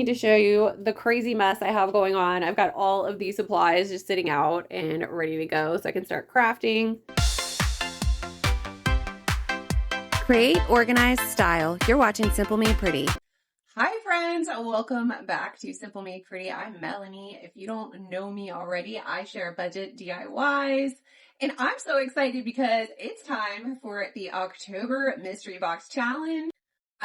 need to show you the crazy mess I have going on. I've got all of these supplies just sitting out and ready to go so I can start crafting. Create, organize, style. You're watching Simple Made Pretty. Hi friends, welcome back to Simple Made Pretty. I'm Melanie. If you don't know me already, I share budget DIYs. And I'm so excited because it's time for the October Mystery Box Challenge.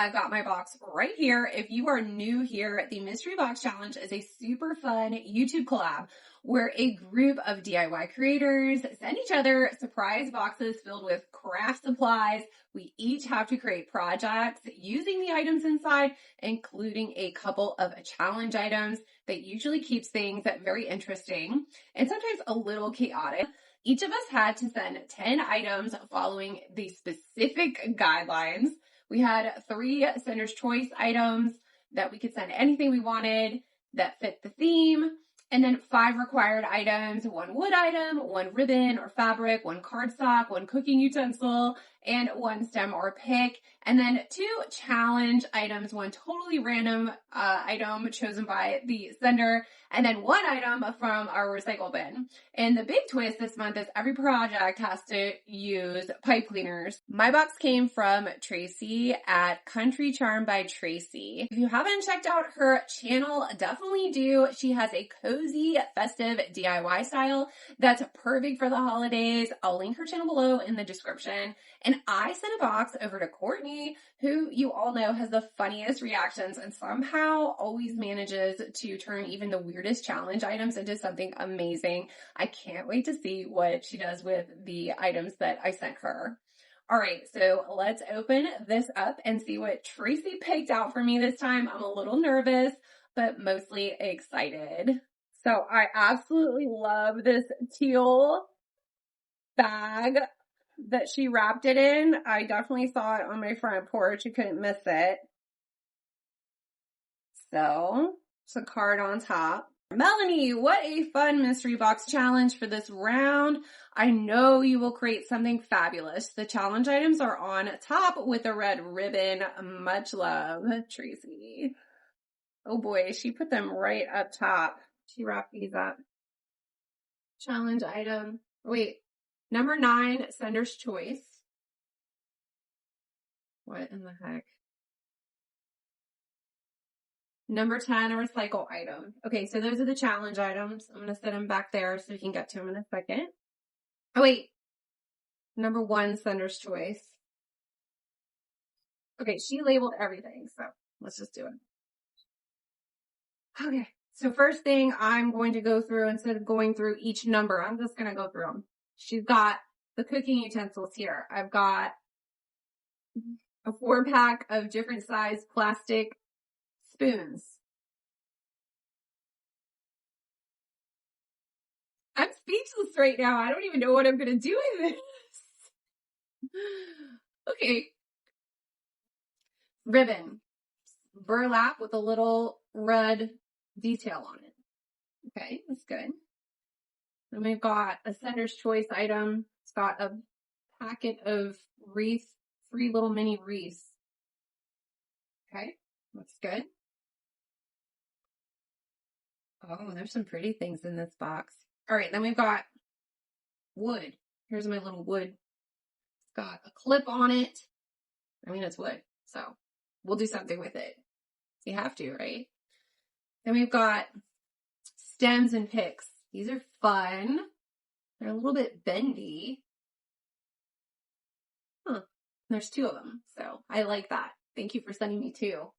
I've got my box right here. If you are new here, the Mystery Box Challenge is a super fun YouTube collab where a group of DIY creators send each other surprise boxes filled with craft supplies. We each have to create projects using the items inside, including a couple of challenge items that usually keeps things very interesting and sometimes a little chaotic. Each of us had to send 10 items following the specific guidelines. We had 3 sender's choice items that we could send anything we wanted that fit the theme. And then 5 required items, 1 wood item, 1 ribbon or fabric, 1 cardstock, 1 cooking utensil, and 1 stem or pick. And then 2 challenge items, 1 totally random item chosen by the sender, and then 1 item from our recycle bin. And the big twist this month is every project has to use pipe cleaners. My box came from Tracy at Country Charm by Tracy. If you haven't checked out her channel, definitely do. She has a cozy, festive DIY style that's perfect for the holidays. I'll link her channel below in the description. And I sent a box over to Courtney, who you all know has the funniest reactions and somehow always manages to turn even the weirdest challenge items into something amazing. I can't wait to see what she does with the items that I sent her. All right, so let's open this up and see what Tracy picked out for me this time. I'm a little nervous, but mostly excited. So I absolutely love this teal bag that she wrapped it in. I definitely saw it on my front porch. You couldn't miss it. So it's a card on top. Melanie, what a fun mystery box challenge for this round. I know you will create something fabulous. The challenge items are on top with a red ribbon. Much love, Tracy. Oh boy, she put them right up top. She wrapped these up. Challenge item. Wait, number 9, sender's choice. What in the heck? Number 10, a recycle item. Okay, so those are the challenge items. I'm going to set them back there so we can get to them in a second. Oh, wait. Number 1, sender's choice. Okay, she labeled everything, so let's just do it. Okay, so first thing I'm going to go through, instead of going through each number, I'm just going to go through them. She's got the cooking utensils here. I've got a 4-pack of different size plastic spoons. I'm speechless right now. I don't even know what I'm going to do with this. Okay. Ribbon. Burlap with a little red detail on it. Okay, that's good. Then we've got a sender's choice item. It's got a packet of wreaths, 3 little mini wreaths. Okay, that's good. Oh, there's some pretty things in this box. All right, then we've got wood. Here's my little wood. It's got a clip on it. I mean, it's wood, so we'll do something with it. You have to, right? Then we've got stems and picks. These are fun. They're a little bit bendy. Huh. There's 2 of them, so I like that. Thank you for sending me 2.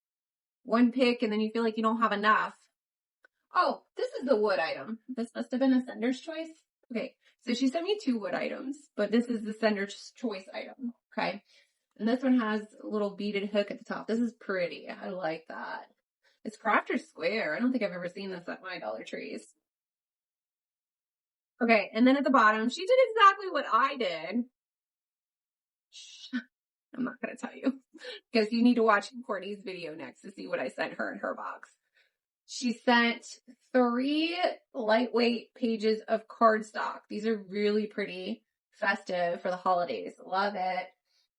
1 pick, and then you feel like you don't have enough. Oh, this is the wood item. This must have been a sender's choice. Okay, so she sent me 2 wood items, but this is the sender's choice item, okay? And this one has a little beaded hook at the top. This is pretty. I like that. It's Crafter Square. I don't think I've ever seen this at my Dollar Trees. Okay, and then at the bottom, she did exactly what I did. I'm not going to tell you because you need to watch Courtney's video next to see what I sent her in her box. She sent 3 lightweight pages of cardstock. These are really pretty, festive for the holidays. Love it.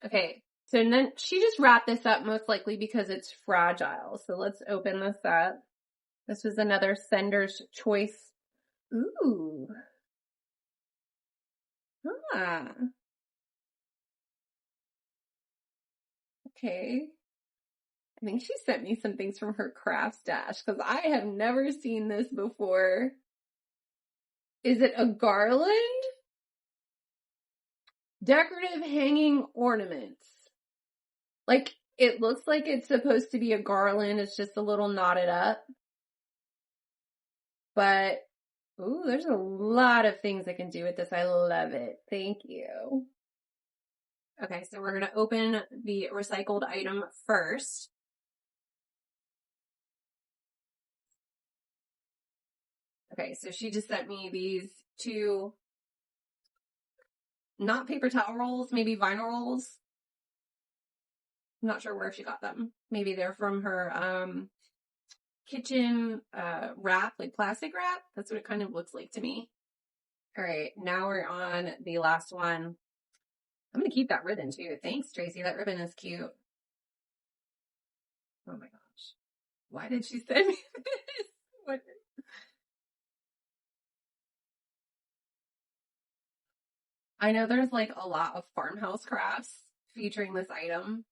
Okay, so then she just wrapped this up most likely because it's fragile. So let's open this up. This was another sender's choice. Ooh. Ah. Okay. I think she sent me some things from her craft stash because I have never seen this before. Is it a garland? Decorative hanging ornaments. Like, it looks like it's supposed to be a garland. It's just a little knotted up. But, ooh, there's a lot of things I can do with this. I love it. Thank you. Okay, so we're going to open the recycled item first. Okay, so she just sent me these two, not paper towel rolls, maybe vinyl rolls. I'm not sure where she got them. Maybe they're from her kitchen wrap, like plastic wrap. That's what it kind of looks like to me. All right, now we're on the last one. I'm going to keep that ribbon too. Thanks, Tracy. That ribbon is cute. Oh my gosh. Why did she send me this? What? I know there's like a lot of farmhouse crafts featuring this item.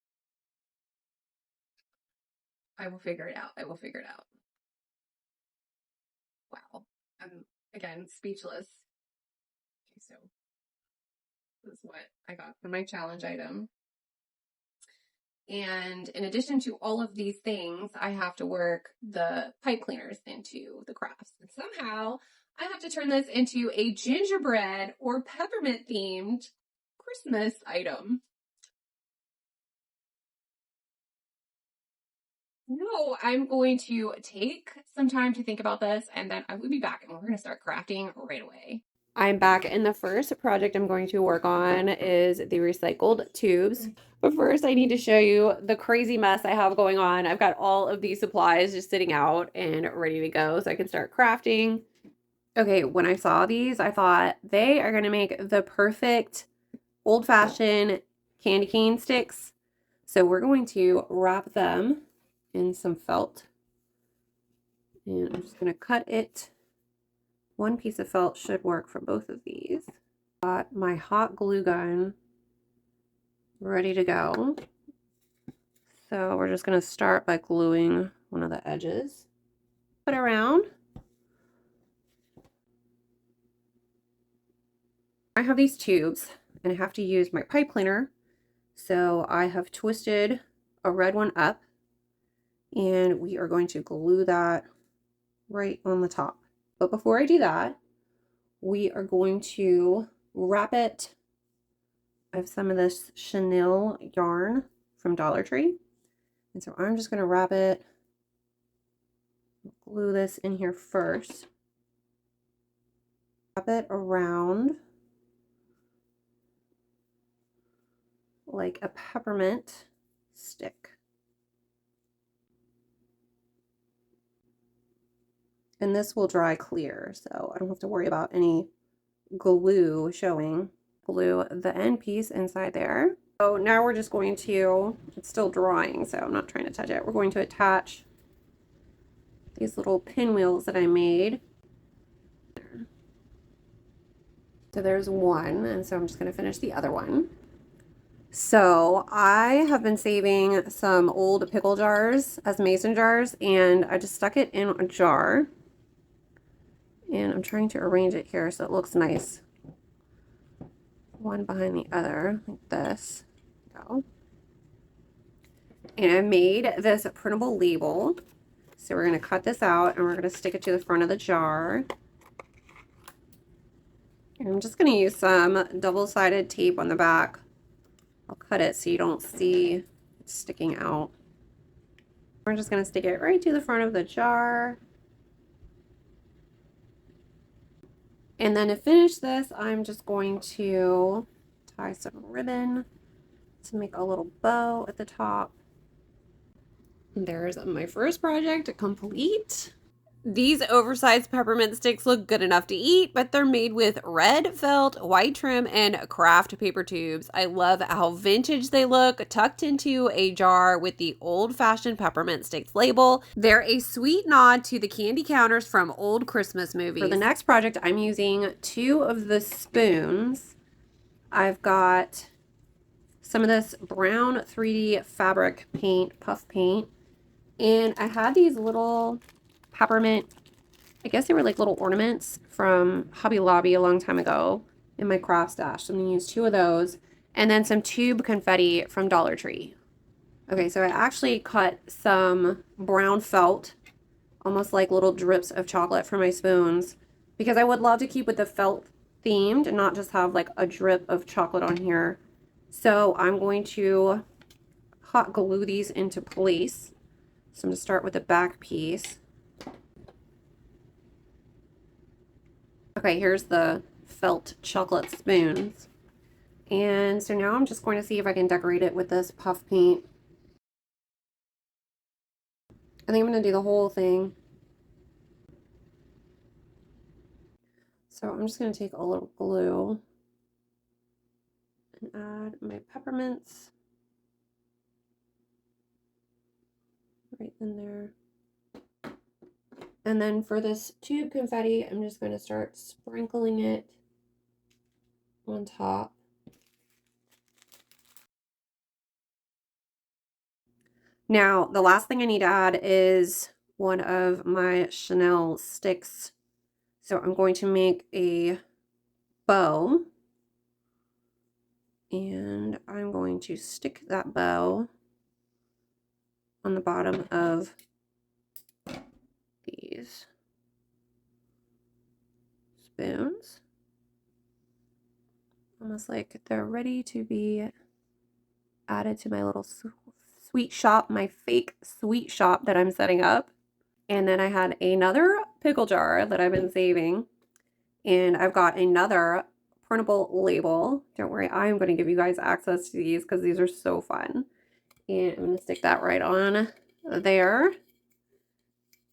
I will figure it out. I will figure it out. Wow. I'm, again, speechless. Okay, so this is what I got for my challenge item. And in addition to all of these things, I have to work the pipe cleaners into the crafts. And somehow I have to turn this into a gingerbread or peppermint themed Christmas item. No, I'm going to take some time to think about this and then I will be back and we're going to start crafting right away. I'm back, and the first project I'm going to work on is the recycled tubes. But first, I need to show you the crazy mess I have going on. I've got all of these supplies just sitting out and ready to go so I can start crafting. Okay, when I saw these, I thought they are going to make the perfect old-fashioned candy cane sticks. So we're going to wrap them in some felt. And I'm just going to cut it. One piece of felt should work for both of these. Got my hot glue gun ready to go. So we're just going to start by gluing one of the edges. Put it around. I have these tubes and I have to use my pipe cleaner. So I have twisted a red one up and we are going to glue that right on the top. But before I do that, we are going to wrap it. I have some of this chenille yarn from Dollar Tree. And so I'm just going to wrap it, glue this in here first. Wrap it around like a peppermint stick. And this will dry clear, so I don't have to worry about any glue showing. Glue the end piece inside there. So now we're just going to, it's still drying, so I'm not trying to touch it. We're going to attach these little pinwheels that I made. So there's one, and so I'm just going to finish the other one. So I have been saving some old pickle jars as mason jars, and I just stuck it in a jar. And I'm trying to arrange it here so it looks nice. One behind the other, like this. Go. And I made this printable label. So we're going to cut this out and we're going to stick it to the front of the jar. And I'm just going to use some double-sided tape on the back. I'll cut it so you don't see it sticking out. We're just going to stick it right to the front of the jar. And then to finish this, I'm just going to tie some ribbon to make a little bow at the top. And there's my first project complete. These oversized peppermint sticks look good enough to eat, but they're made with red felt, white trim, and craft paper tubes. I love how vintage they look, tucked into a jar with the old-fashioned peppermint sticks label. They're a sweet nod to the candy counters from old Christmas movies. For the next project, I'm using 2 of the spoons. I've got some of this brown 3D fabric paint, puff paint, and I had these little peppermint, I guess they were like little ornaments from Hobby Lobby a long time ago in my craft stash. So I'm going to use 2 of those, and then some tube confetti from Dollar Tree. Okay, so I actually cut some brown felt, almost like little drips of chocolate for my spoons, because I would love to keep with the felt themed and not just have like a drip of chocolate on here. So I'm going to hot glue these into place. So I'm going to start with the back piece. Okay, here's the felt chocolate spoons. And so now I'm just going to see if I can decorate it with this puff paint. I think I'm going to do the whole thing. So I'm just going to take a little glue and add my peppermints right in there. And then for this tube confetti, I'm just going to start sprinkling it on top. Now, the last thing I need to add is one of my Chanel sticks. So I'm going to make a bow, and I'm going to stick that bow on the bottom of these spoons, almost like they're ready to be added to my little sweet shop, my fake sweet shop that I'm setting up. And then I had another pickle jar that I've been saving, and I've got another printable label. Don't worry, I'm going to give you guys access to these because these are so fun. And I'm going to stick that right on there.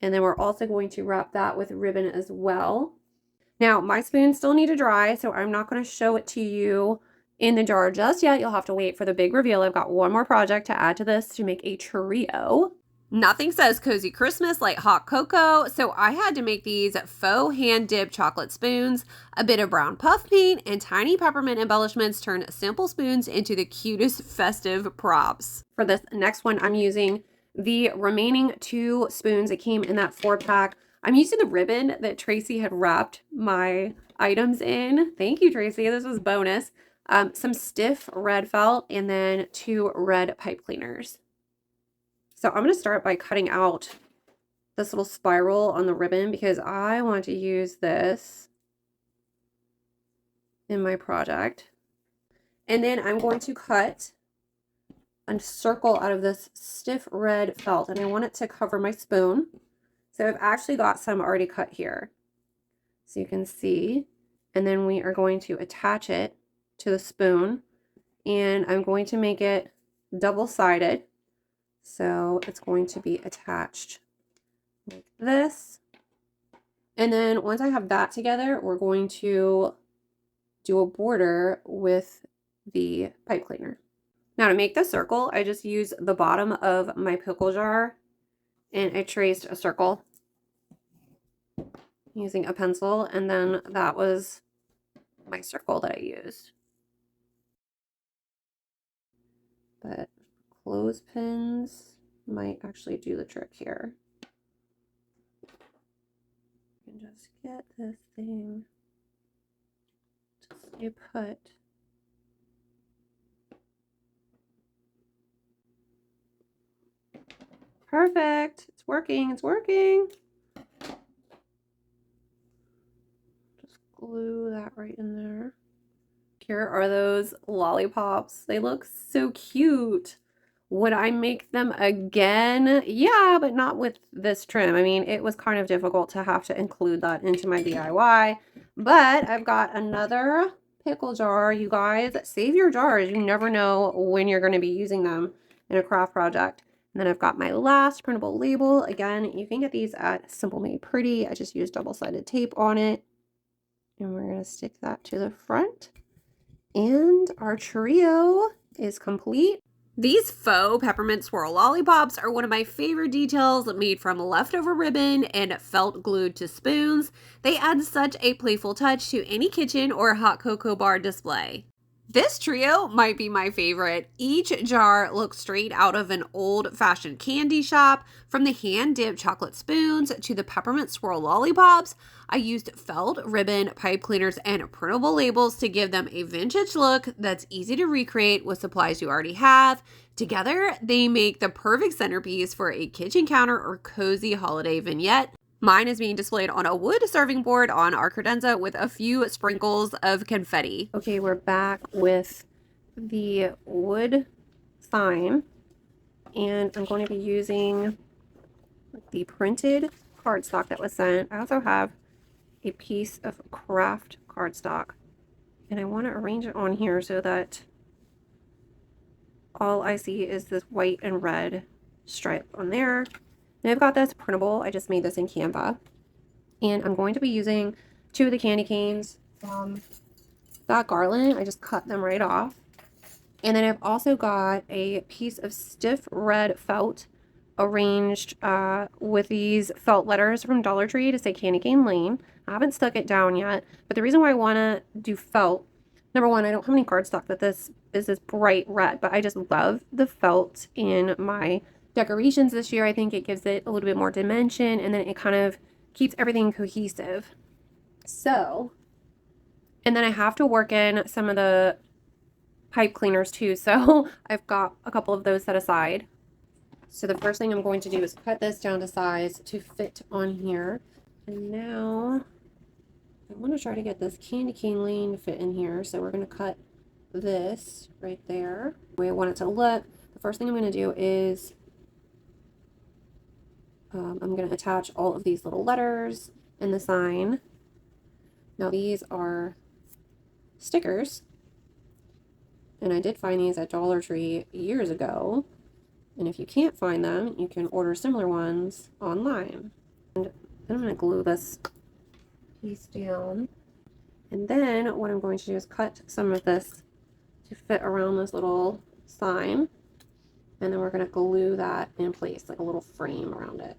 And then we're also going to wrap that with ribbon as well. Now, my spoons still need to dry, so I'm not going to show it to you in the jar just yet. You'll have to wait for the big reveal. I've got one more project to add to this to make a trio. Nothing says cozy Christmas like hot cocoa, so I had to make these faux hand-dipped chocolate spoons. A bit of brown puff paint and tiny peppermint embellishments turn simple spoons into the cutest festive props. For this next one, I'm using the remaining 2 spoons that came in that 4-pack. I'm using the ribbon that Tracy had wrapped my items in. Thank you, Tracy. This was bonus. Some stiff red felt, and then 2 red pipe cleaners. So I'm going to start by cutting out this little spiral on the ribbon because I want to use this in my project. And then I'm going to cut a circle out of this stiff red felt, and I want it to cover my spoon. So I've actually got some already cut here, so you can see. And then we are going to attach it to the spoon, and I'm going to make it double-sided. So it's going to be attached like this. And then once I have that together, we're going to do a border with the pipe cleaner. Now to make the circle, I just use the bottom of my pickle jar and I traced a circle using a pencil, and then that was my circle that I used. But clothespins might actually do the trick here. You can just get this thing to stay put. Perfect. It's working. It's working. Just glue that right in there. Here are those lollipops. They look so cute. Would I make them again? Yeah, but not with this trim. I mean, it was kind of difficult to have to include that into my DIY. But I've got another pickle jar. You guys, save your jars. You never know when you're going to be using them in a craft project. And then I've got my last printable label. Again, you can get these at Simple Made Pretty. I just used double-sided tape on it. And we're going to stick that to the front. And our trio is complete. These faux peppermint swirl lollipops are one of my favorite details, made from leftover ribbon and felt glued to spoons. They add such a playful touch to any kitchen or hot cocoa bar display. This trio might be my favorite. Each jar looks straight out of an old-fashioned candy shop. From the hand-dipped chocolate spoons to the peppermint swirl lollipops, I used felt, ribbon, pipe cleaners, and printable labels to give them a vintage look that's easy to recreate with supplies you already have. Together, they make the perfect centerpiece for a kitchen counter or cozy holiday vignette. Mine is being displayed on a wood serving board on our credenza with a few sprinkles of confetti. Okay, we're back with the wood sign, and I'm going to be using the printed cardstock that was sent. I also have a piece of craft cardstock, and I want to arrange it on here so that all I see is this white and red stripe on there. And I've got this printable. I just made this in Canva. And I'm going to be using 2 of the candy canes from that garland. I just cut them right off. And then I've also got a piece of stiff red felt arranged with these felt letters from Dollar Tree to say Candy Cane Lane. I haven't stuck it down yet. But the reason why I want to do felt, number one, I don't have any cardstock that this is this bright red, but I just love the felt in my decorations this year. I think it gives it a little bit more dimension, and then it kind of keeps everything cohesive. So, and then I have to work in some of the pipe cleaners too, so I've got a couple of those set aside. So the first thing I'm going to do is cut this down to size to fit on here. And now I want to try to get this candy cane lane to fit in here, so we're going to cut this right there the way I want it to look. The first thing I'm going to do is I'm going to attach all of these little letters and the sign. Now these are stickers, and I did find these at Dollar Tree years ago, and if you can't find them, you can order similar ones online. And then I'm going to glue this piece down, and then what I'm going to do is cut some of this to fit around this little sign, and then we're going to glue that in place like a little frame around it.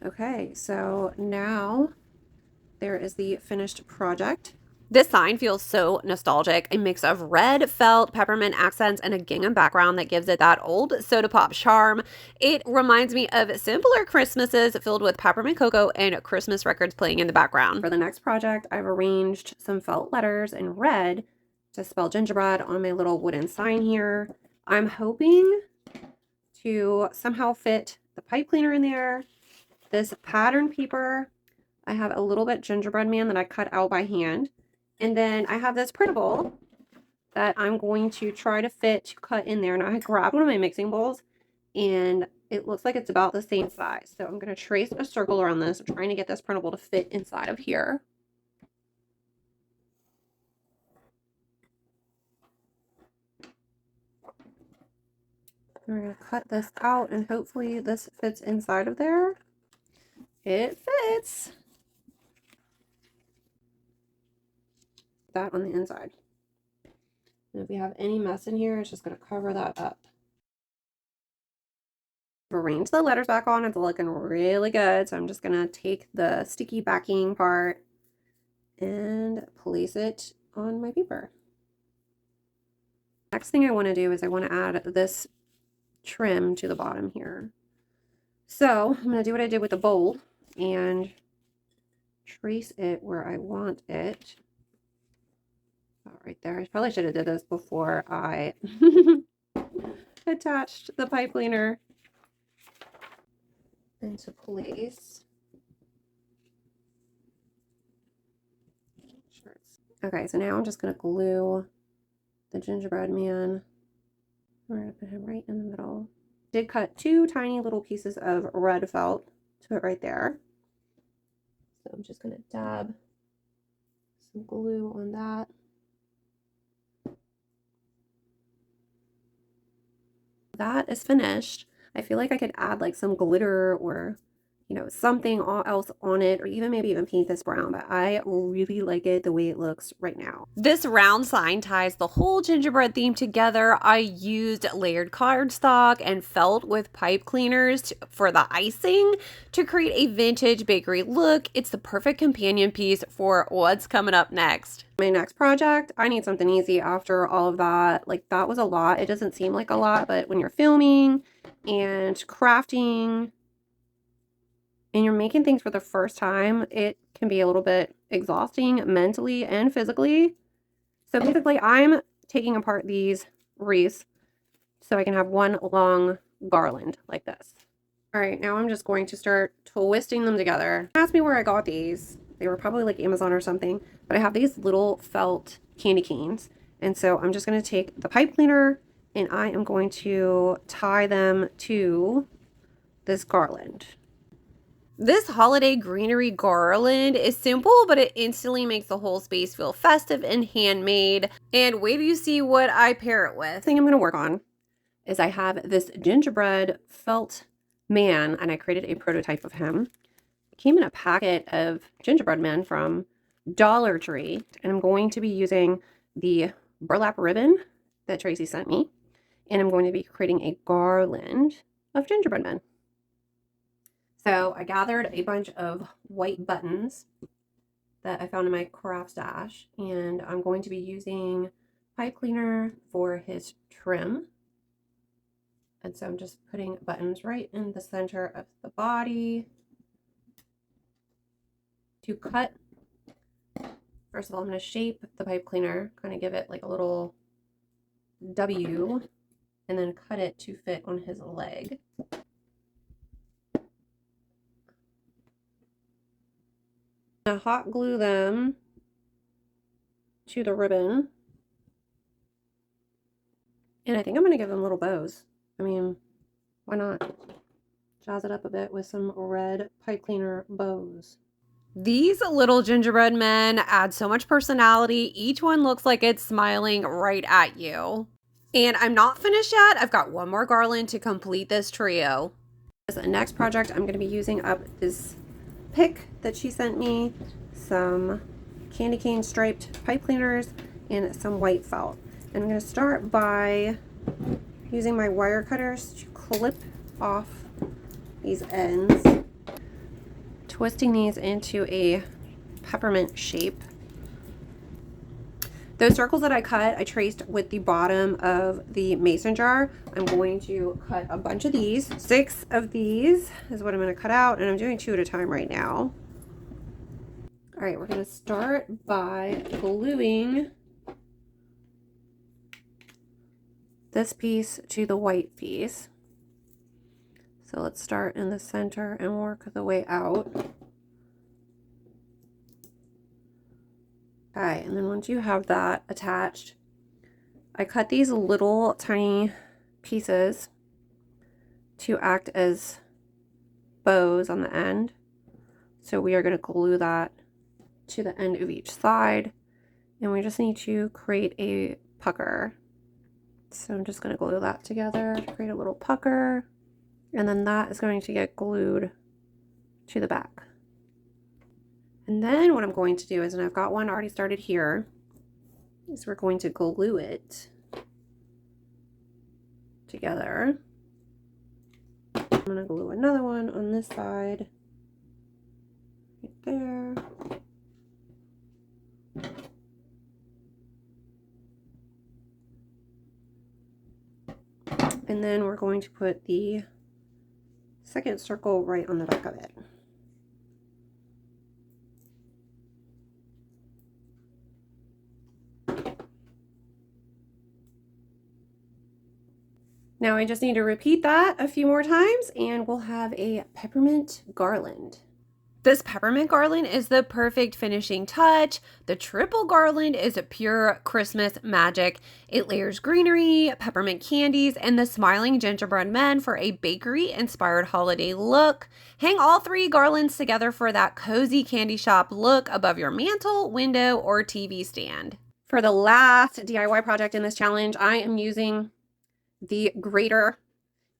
Okay, so now there is the finished project. This sign feels so nostalgic. A mix of red, felt, peppermint accents, and a gingham background that gives it that old soda pop charm. It reminds me of simpler Christmases filled with peppermint cocoa and Christmas records playing in the background. For the next project, I've arranged some felt letters in red to spell gingerbread on my little wooden sign here. I'm hoping to somehow fit the pipe cleaner in there, this pattern paper. I have a little bit gingerbread man that I cut out by hand. And then I have this printable that I'm going to try to fit to cut in there. Now I grabbed one of my mixing bowls, and it looks like it's about the same size. So I'm going to trace a circle around this. I'm trying to get this printable to fit inside of here. We're going to cut this out, and hopefully this fits inside of there. It fits. That on the inside. And if we have any mess in here, it's just going to cover that up. Arrange the letters back on. It's looking really good. So I'm just going to take the sticky backing part and place it on my paper. Next thing I want to do is I want to add this trim to the bottom here. So I'm going to do what I did with the bowl and trace it where I want it. Right there. I probably should have did this before I attached the pipe cleaner into place. Okay, so now I'm just going to glue the gingerbread man. We're going to put him right in the middle. Did cut 2 tiny little pieces of red felt to it right there. So I'm just going to dab some glue on that. that is finished. I feel like I could add like some glitter or, you know, something else on it, or even maybe even paint this brown, but I really like it the way it looks right now. This round sign ties the whole gingerbread theme together. I used layered cardstock and felt with pipe cleaners for the icing to create a vintage bakery look. It's the perfect companion piece for what's coming up next. My next project, I need something easy after all of that. Like, that was a lot. It doesn't seem like a lot, but when you're filming and crafting and you're making things for the first time, it can be a little bit exhausting mentally and physically. So basically, I'm taking apart these wreaths so I can have one long garland like this. All right, now I'm just going to start twisting them together. Ask me where I got these. They were probably like Amazon or something, but I have these little felt candy canes. And so I'm just going to take the pipe cleaner and I am going to tie them to this garland. This holiday greenery garland is simple, but it instantly makes the whole space feel festive and handmade. And wait till you see what I pair it with. The thing I'm going to work on is I have this gingerbread felt man, and I created a prototype of him. It came in a packet of gingerbread men from Dollar Tree, and I'm going to be using the burlap ribbon that Tracy sent me, and I'm going to be creating a garland of gingerbread men. So I gathered a bunch of white buttons that I found in my craft stash, and I'm going to be using pipe cleaner for his trim. And so I'm just putting buttons right in the center of the body to cut. First of all, I'm going to shape the pipe cleaner, kind of give it like a little W, and then cut it to fit on his leg. I'm going to hot glue them to the ribbon. And I think I'm going to give them little bows. I mean, why not? Jazz it up a bit with some red pipe cleaner bows. These little gingerbread men add so much personality. Each one looks like it's smiling right at you. And I'm not finished yet. I've got one more garland to complete this trio. As the next project, I'm going to be using up this pick that she sent me, some candy cane striped pipe cleaners, and some white felt. And I'm going to start by using my wire cutters to clip off these ends, twisting these into a peppermint shape. Those circles that I cut, I traced with the bottom of the mason jar. I'm going to cut a bunch of these. 6 of these is what I'm going to cut out, and I'm doing 2 at a time right now. All right, we're going to start by gluing this piece to the white piece. So let's start in the center and work the way out. Okay, and then once you have that attached, I cut these little tiny pieces to act as bows on the end. So we are going to glue that to the end of each side, and we just need to create a pucker. So I'm just going to glue that together to create a little pucker, and then that is going to get glued to the back. And then what I'm going to do is, and I've got one already started here, is we're going to glue it together. I'm going to glue another one on this side, right there. And then we're going to put the second circle right on the back of it. Now I just need to repeat that a few more times and we'll have a peppermint garland. This peppermint garland is the perfect finishing touch. The triple garland is a pure Christmas magic. It layers greenery, peppermint candies, and the smiling gingerbread men for a bakery-inspired holiday look. Hang all 3 garlands together for that cozy candy shop look above your mantle, window, or TV stand. For the last DIY project in this challenge, I am using the grater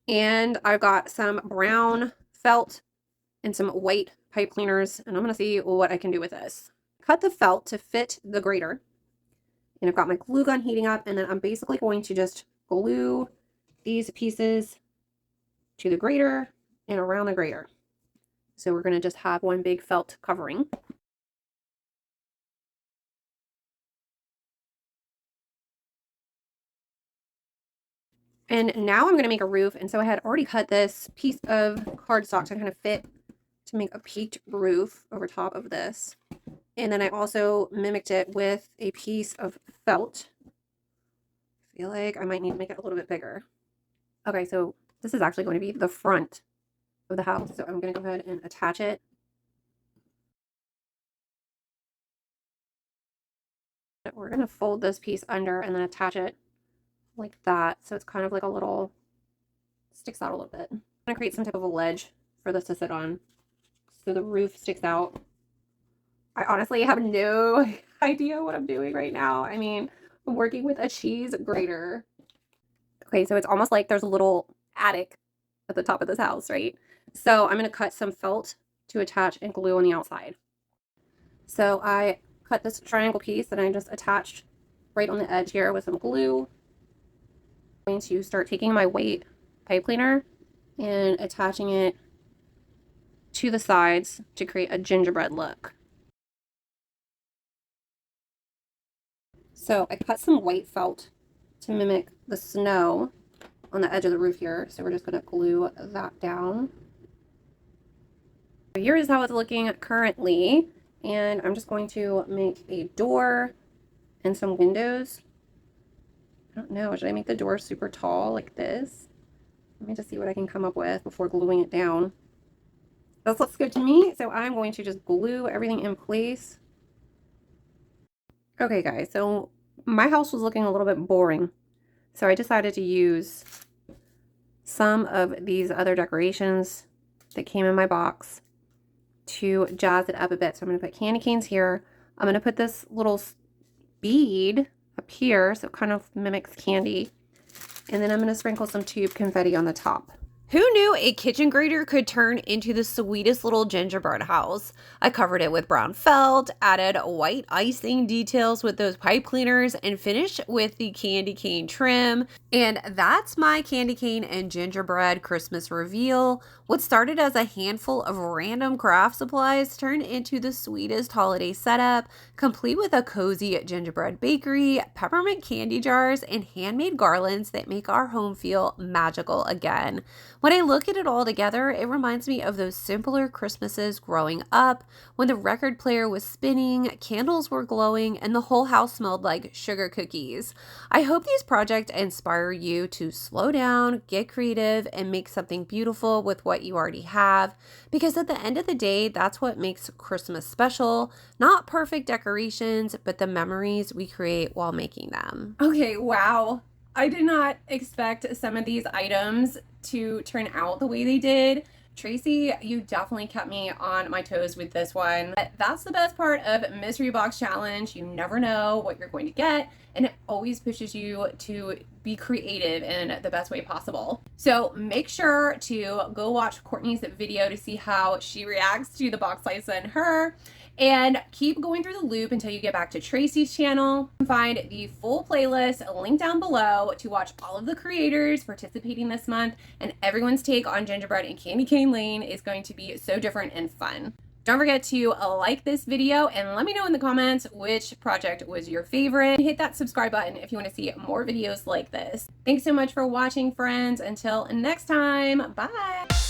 And I've got some brown felt and some white pipe cleaners, and I'm going to see what I can do with this. Cut the felt to fit the grater, and I've got my glue gun heating up, and then I'm basically going to just glue these pieces to the grater and around the grater. So we're going to just have one big felt covering. And now I'm going to make a roof. And so I had already cut this piece of cardstock to kind of fit to make a peaked roof over top of this. And then I also mimicked it with a piece of felt. I feel like I might need to make it a little bit bigger. Okay, so this is actually going to be the front of the house. So I'm going to go ahead and attach it. We're going to fold this piece under and then attach it like that. So it's kind of like a little, sticks out a little bit. I'm going to create some type of a ledge for this to sit on so the roof sticks out. I honestly have no idea what I'm doing right now. I mean, I'm working with a cheese grater. Okay, so it's almost like there's a little attic at the top of this house, right? So I'm going to cut some felt to attach and glue on the outside. So I cut this triangle piece and I just attached right on the edge here with some glue. I'm going to start taking my white pipe cleaner and attaching it to the sides to create a gingerbread look. So I cut some white felt to mimic the snow on the edge of the roof here. So we're just going to glue that down. So here is how it's looking currently. And I'm just going to make a door and some windows. I don't know, should I make the door super tall like this? Let me just see what I can come up with before gluing it down. This looks good to me, so I'm going to just glue everything in place. Okay guys, so my house was looking a little bit boring, so I decided to use some of these other decorations that came in my box to jazz it up a bit. So I'm going to put candy canes here. I'm going to put this little bead up here so it kind of mimics candy. And then I'm going to sprinkle some tube confetti on the top. Who knew a kitchen grater could turn into the sweetest little gingerbread house? I covered it with brown felt, added white icing details with those pipe cleaners, and finished with the candy cane trim. And that's my candy cane and gingerbread Christmas reveal. What started as a handful of random craft supplies turned into the sweetest holiday setup, complete with a cozy gingerbread bakery, peppermint candy jars, and handmade garlands that make our home feel magical again. When I look at it all together, it reminds me of those simpler Christmases growing up when the record player was spinning, candles were glowing, and the whole house smelled like sugar cookies. I hope these projects inspire you to slow down, get creative, and make something beautiful with what you already have, because at the end of the day, that's what makes Christmas special. Not perfect decorations, but the memories we create while making them. Okay, wow. I did not expect some of these items to turn out the way they did. Tracy, you definitely kept me on my toes with this one. But that's the best part of Mystery Box Challenge. You never know what you're going to get, and it always pushes you to be creative in the best way possible. So make sure to go watch Courtney's video to see how she reacts to the box I sent her. And keep going through the loop until you get back to Tracy's channel. You can find the full playlist linked down below to watch all of the creators participating this month, and everyone's take on gingerbread and candy cane lane is going to be so different and fun. Don't forget to like this video and let me know in the comments which project was your favorite. Hit that subscribe button if you want to see more videos like this. Thanks so much for watching, friends. Until next time, bye.